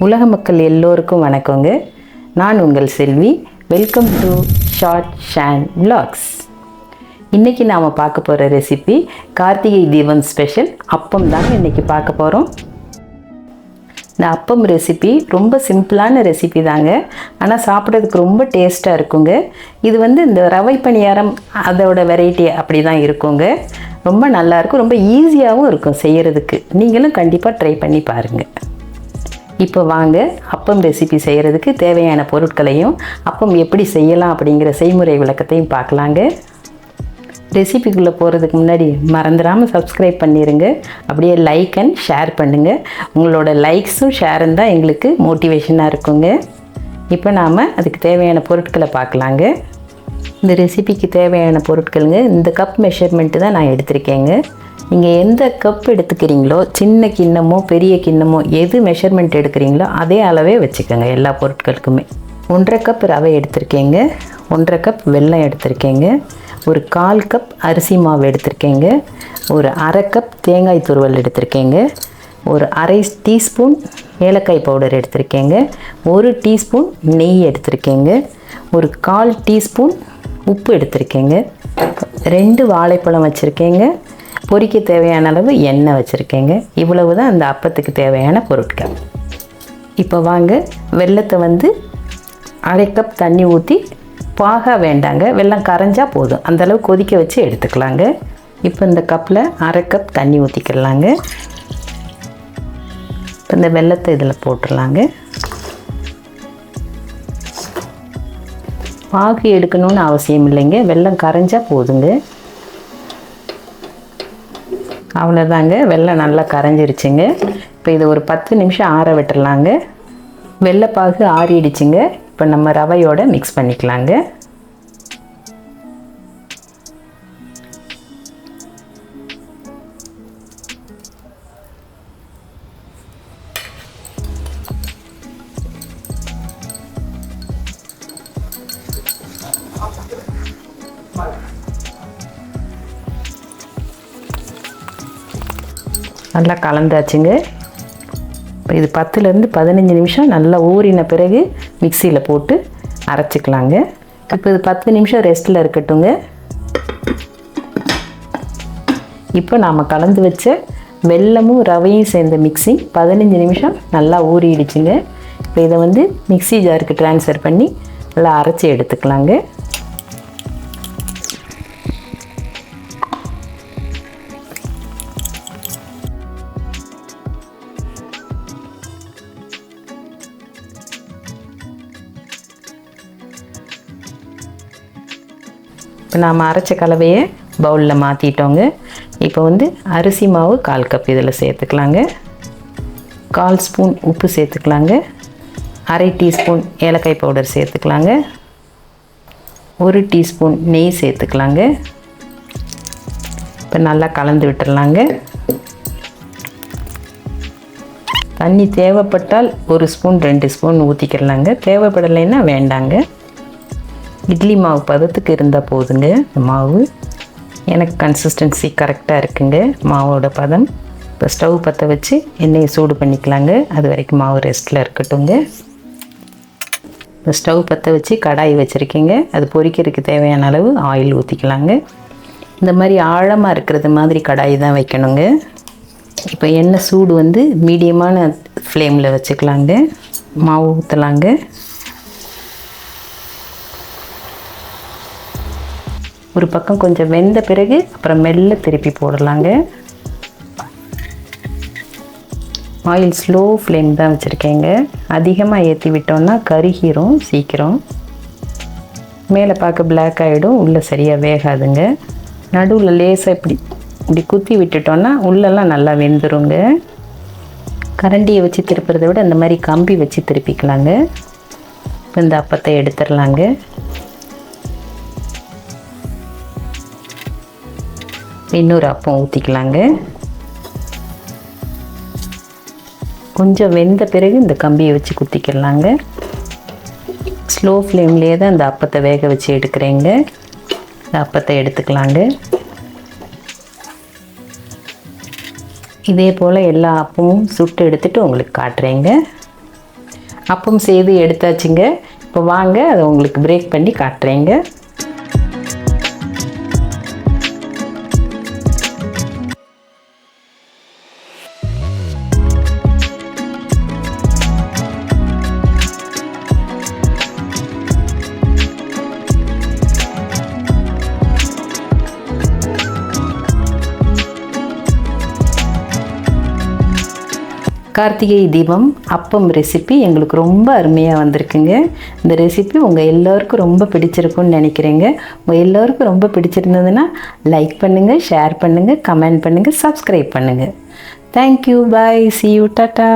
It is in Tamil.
உலக மக்கள் எல்லோருக்கும் வணக்கங்க. நான் உங்கள் செல்வி. Welcome to Shaan vlogs. இன்றைக்கி நாம் பார்க்க போகிற ரெசிபி கார்த்திகை தீபம் ஸ்பெஷல் அப்பம் தாங்க இன்றைக்கி பார்க்க போகிறோம். இந்த அப்பம் ரெசிபி ரொம்ப சிம்பிளான ரெசிபி தாங்க, ஆனால் சாப்பிட்றதுக்கு ரொம்ப டேஸ்ட்டாக இருக்குங்க. இது இந்த ரவை பனியாரம் அதோட வெரைட்டி அப்படி தான் இருக்குங்க. ரொம்ப நல்லாயிருக்கும், ரொம்ப ஈஸியாகவும் இருக்கும் செய்கிறதுக்கு. நீங்களும் கண்டிப்பாக ட்ரை பண்ணி பாருங்கள். இப்போ வாங்க அப்பம் ரெசிபி செய்கிறதுக்கு தேவையான பொருட்களையும் அப்பம் எப்படி செய்யலாம் அப்படிங்கிற செய்முறை விளக்கத்தையும் பார்க்கலாங்க. ரெசிபிக்குள்ளே போகிறதுக்கு முன்னாடி மறந்துடாமல் சப்ஸ்கிரைப் பண்ணிடுங்க. அப்படியே லைக் அண்ட் ஷேர் பண்ணுங்கள். உங்களோட லைக்ஸும் ஷேரும் தான் எங்களுக்கு மோட்டிவேஷனாக இருக்குங்க. இப்போ நாம் அதுக்கு தேவையான பொருட்களை பார்க்கலாங்க. இந்த ரெசிபிக்கு தேவையான பொருட்களுங்க, இந்த கப் மெஷர்மெண்ட்டு தான் நான் எடுத்திருக்கேங்க. நீங்கள் எந்த கப் எடுத்துக்கிறீங்களோ, சின்ன கிண்ணமோ பெரிய கிண்ணமோ எது மெஷர்மெண்ட் எடுக்கிறீங்களோ அதே அளவே வச்சுக்கோங்க எல்லா பொருட்களுக்குமே. 1.5 கப் ரவை எடுத்திருக்கேங்க, 1.5 கப் வெல்லம் எடுத்திருக்கேங்க, ஒரு 1/4 கப் அரிசி மாவு எடுத்திருக்கேங்க, ஒரு 1/2 கப் தேங்காய் துருவல் எடுத்திருக்கேங்க, ஒரு 1/2 டீஸ்பூன் ஏலக்காய் பவுடர் எடுத்திருக்கேங்க, 1 டீஸ்பூன் நெய் எடுத்திருக்கேங்க, ஒரு 1/4 டீஸ்பூன் உப்பு எடுத்திருக்கேங்க, 2 வாழைப்பழம் வச்சுருக்கேங்க, பொரிக்க தேவையான அளவு எண்ணெய் வச்சுருக்கேங்க. இவ்வளவு தான் அந்த அப்பத்துக்கு தேவையான பொருட்கள். இப்போ வாங்க வெல்லத்தை 1/2 கப் தண்ணி ஊற்றி, பாகா வேண்டாங்க, வெல்லம் கரைஞ்சா போதும், அந்தளவு கொதிக்க வச்சு எடுத்துக்கலாங்க. இப்போ இந்த கப்பில் 1/2 கப் தண்ணி ஊற்றிக்கலாங்க. இப்போ இந்த வெல்லத்தை இதில் போட்டுடலாங்க. பாகு எடுக்கணும்னு அவசியம் இல்லைங்க, வெல்லம் கரைஞ்சா போதுங்க. அவ்வளோதாங்க, வெல்லம் நல்லா கரைஞ்சிருச்சுங்க. இப்போ இதை ஒரு 10 நிமிஷம் ஆற விட்டுடலாங்க. வெள்ளைப்பாகு ஆறிடுச்சுங்க. இப்போ நம்ம ரவையோட மிக்ஸ் பண்ணிக்கலாங்க. நல்லா கலந்தாச்சுங்க. இப்போ இது 10லேருந்து 15 நிமிஷம் நல்லா ஊறின பிறகு மிக்சியில் போட்டு அரைச்சிக்கலாங்க. இப்போ இது 10 நிமிஷம் ரெஸ்ட்டில் இருக்கட்டுங்க. இப்போ நாம் கலந்து வச்ச வெல்லமும் ரவையும் சேர்ந்த மிக்ஸி 15 நிமிஷம் நல்லா ஊறிடுச்சுங்க. இப்போ இதை மிக்ஸி ஜாருக்கு ட்ரான்ஸ்ஃபர் பண்ணி நல்லா அரைச்சி எடுத்துக்கலாங்க. இப்போ நாம் அரைச்ச கலவையை பவுலில் மாற்றிட்டோங்க. இப்போ அரிசி மாவு 1/4 கப் இதில் சேர்த்துக்கலாங்க. 1/4 ஸ்பூன் உப்பு சேர்த்துக்கலாங்க. 1/2 டீஸ்பூன் ஏலக்காய் பவுடர் சேர்த்துக்கலாங்க. 1 டீஸ்பூன் நெய் சேர்த்துக்கலாங்க. இப்போ நல்லா கலந்து விட்டுடலாங்க. தண்ணி தேவைப்பட்டால் 1 ஸ்பூன் 2 ஸ்பூன் ஊற்றிக்கிறலாங்க, தேவைப்படலைன்னா வேண்டாங்க. இட்லி மாவு பதத்துக்கு இருந்தால் போதுங்க. மாவு எனக்கு கன்சிஸ்டன்சி கரெக்டாக இருக்குங்க, மாவோட பதம். இப்போ ஸ்டவ் பற்ற வச்சு எண்ணெயை சூடு பண்ணிக்கலாங்க. அது வரைக்கும் மாவு ரெஸ்ட்டில் இருக்கட்டுங்க. இப்போ ஸ்டவ் பற்ற வச்சு கடாய் வச்சுருக்கீங்க. அது பொரிக்கிறதுக்கு தேவையான அளவு ஆயில் ஊற்றிக்கலாங்க. இந்த மாதிரி ஆழமாக இருக்கிறது மாதிரி கடாய் தான் வைக்கணுங்க. இப்போ எண்ணெய் சூடு மீடியமான ஃப்ளேமில் வச்சுக்கலாங்க. மாவு ஊற்றலாங்க. ஒரு பக்கம் கொஞ்சம் வெந்த பிறகு அப்புறம் மெல்ல திருப்பி போடலாங்க. ஆயில் ஸ்லோ ஃப்ளேம் தான் வச்சுருக்கேங்க. அதிகமாக ஏற்றி விட்டோம்னா கருகிரும் சீக்கிரம். மேலே பார்க்க பிளாக் ஆகிடும், உள்ளே சரியாக வேகாதுங்க. நடுவில் லேசாக இப்படி குத்தி விட்டுட்டோன்னா உள்ளெல்லாம் நல்லா வெந்துருங்க. கரண்டியை வச்சு திருப்புறதை விட இந்த மாதிரி கம்பி வச்சு திருப்பிக்கலாங்க. இந்த அப்பத்தை எடுத்துடலாங்க. இன்னொரு அப்பம் ஊற்றிக்கலாங்க. கொஞ்சம் வெந்த பிறகு இந்த கம்பியை வச்சு குத்திக்கலாங்க. ஸ்லோ ஃப்ளேம்லேயே தான் இந்த அப்பத்தை வேக வச்சு எடுக்கிறேங்க. இந்த அப்பத்தை எடுத்துக்கலாங்க. இதே போல் எல்லா அப்பமும் சுட்டு எடுத்துகிட்டு உங்களுக்கு காட்டுறேங்க. அப்பம் செய்து எடுத்தாச்சுங்க. இப்போ வாங்க அதை உங்களுக்கு பிரேக் பண்ணி காட்டுறேங்க. கார்த்திகை தீபம் அப்பம் ரெசிபி எங்களுக்கு ரொம்ப அருமையாக வந்திருக்குங்க. இந்த ரெசிபி உங்கள் எல்லோருக்கும் ரொம்ப பிடிச்சிருக்குன்னு நினைக்கிறேங்க. உங்கள் எல்லோருக்கும் ரொம்ப பிடிச்சிருந்ததுன்னா லைக் பண்ணுங்கள், ஷேர் பண்ணுங்கள், கமெண்ட் பண்ணுங்கள், சப்ஸ்கிரைப் பண்ணுங்கள். Thank you, bye, see you, tata.